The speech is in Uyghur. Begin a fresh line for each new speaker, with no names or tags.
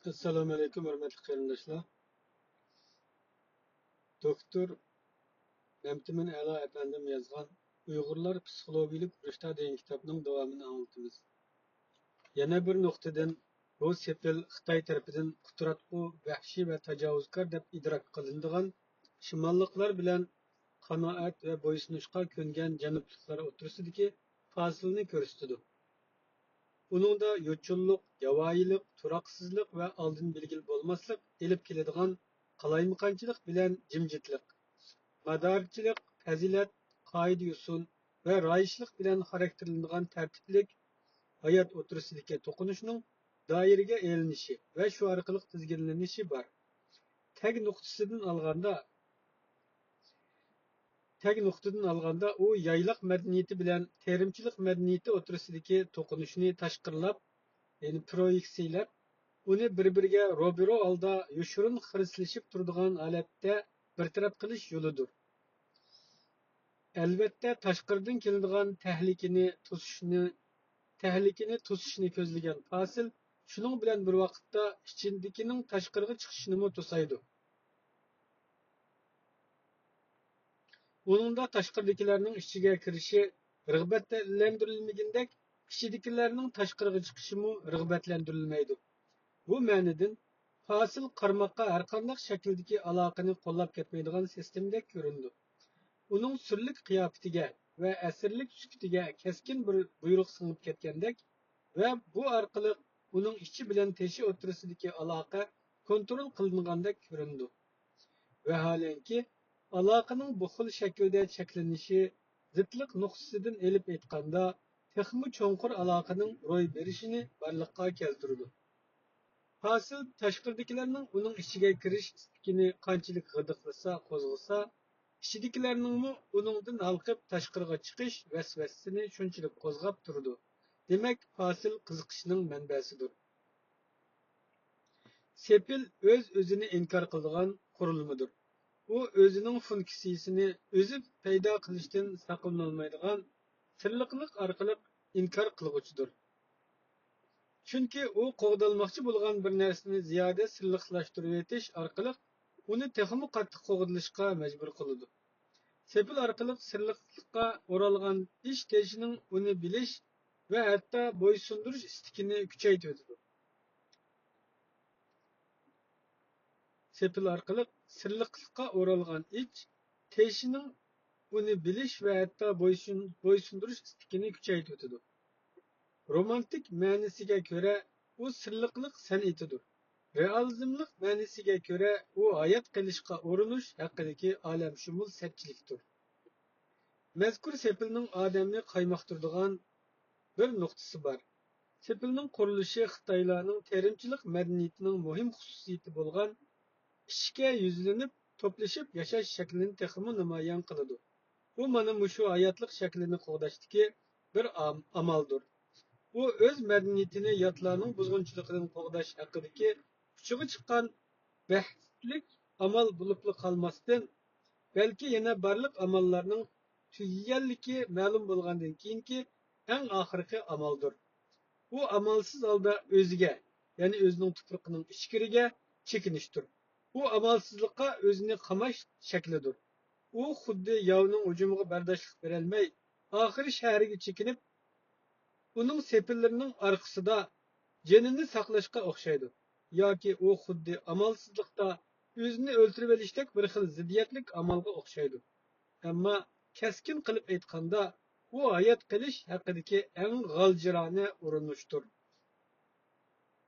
Assalomu alaykum, hurmatli qarindoshlar. Doktor Memtimin A'lo apandim yozgan Uyg'urlar psixologiyalik urushda degan kitobning davomini anlatamiz. Yana bir nuqtadan bu sepil Xitoy tarafidan qutratqu, vahshiy va tajovuzkor deb idrok qilinadigan shimolliklar bilan qanoat va bo'ysunishga ko'ngan janubliklar o'rtasidagi fasilni ko'rsatadi. Uningda yo'chunliq, yovvoyilik, turoqsizlik va oldin belgili bo'lmaslik elib keladigan qalaymaqonchilik bilan jimjitlik, madarchilik, fazilat, qoida-usul va raishlik bilan xarakterlanadigan tartiblik hayot o'tirisidagi to'qinishning doiraga elinishi va shu orqali tizginlanishi bor. Tag nuqtadan olganda u yayliq madaniyati bilan terimchilik madaniyati o'tirisidagi to'qinishni tashqirlab, ya'ni proyeksiyalab, uni bir-biriga ro'baro holda yoshirin xirislashib turadigan holatda bartaraf qilish yo'lidir. Albatta, tashqaridan keladigan tahlikani to'sishni ko'zlagan fasil shuning bilan bir vaqtda ichindikining tashqariga chiqishini to'saydi. Uningda tashqaridagilarning ichiga kirishi rag'batlantirilmagandek, ichidagilarning tashqariga chiqishi rag'batlantirilmaydi. Bu ma'nodan fasil qarmoqqa har qanday shakldagi aloqani qo'llab ketmaydigan sistemdek ko'rindi. Uning sirlik qiyofatiga va asirlik sukutiga keskin bir buyruq singib ketgandek va bu orqali uning ichi bilan teshi o'tirisidagi aloqa kontrol qilingandek ko'rindi. Vaholanki, aloqaning bu xil shaklda cheklanishi zidlik nuqtasidan elib aytganda texmi cho'nqur aloqaning ro'y berishini barliqqa keltirdi. Hasil tashqaridagilarning uning ichiga kirish istikini qanchalik g'idiqlasa, qo'zg'asa, ichidagilarning uningdan halqib tashqariga chiqish vasvasasini shunchalik qo'zg'ab turdi. Demak, fasil qiziqishning manbasidir. Sepil o'z-o'zini inkor qiladigan qurilmadir. U o'zining funksiyasini o'zi paydo qilishdan saqlanolmaydigan sirliqlik orqali inkor qilg'uchidir. Chunki u qo'g'dalmoqchi bo'lgan bir narsani ziyoda sirliqlashtirib etish orqali uni texmi qattiq qo'g'dalishga majbur qiladi. Sepil orqali sirliqlikqa o'ralgan ish teshining uni bilish va hatto bo'ysundirish istikini kuchaytiradi. Sepil orqali sirliqlikqa o'ralgan ish teshining uni bilish va hatto bo'ysundirish istikini kuchaytiradi. Romantik ma'nisiga ko'ra u sirliqlik san'atidir. Realizmlik ma'nisiga ko'ra u hayot qilishga urinish haqidagi olamshumul sapchilikdir. Mazkur sepilning odamni qaymoqtiradigan bir nuqtasi bor. Sepilning qurilishi Xitoylarning terimchilik madaniyatining muhim xususiyati bo'lgan ishga yuzlanib to'plashib yashash shaklini texmi namoyon qiladi. Bu mana shu hayotlik shaklini qo'g'dashdagi bir amaldir. U o'z madaniyatini yotlarning buzg'unchiligidan qo'g'dash haqidagi uchiga chiqqan baxtlik amal bo'lib qolmasdan, balki yana barliq amallarning tugaganligi ma'lum bo'lgandan keyingi eng oxirgi amaldir. U amalsiz holda o'ziga, ya'ni o'zining tuproqining ichkariga chekinishdir. U amalsizlikqa o'zini qamash shaklidir. U xuddi yovning hujumiga bardoshlik berolmay, oxiri shahriga chekinib, uning sepillarining orqasida jinini saqlashga o'xshaydi. Yoki u xuddi amalsizlikda o'zini o'ltirib olishdek bir xil ziddiyatlik amalga o'xshaydi. Ammo keskin qilib aytganda, u hayot qilish haqidagi eng g'aljirona urinishdir.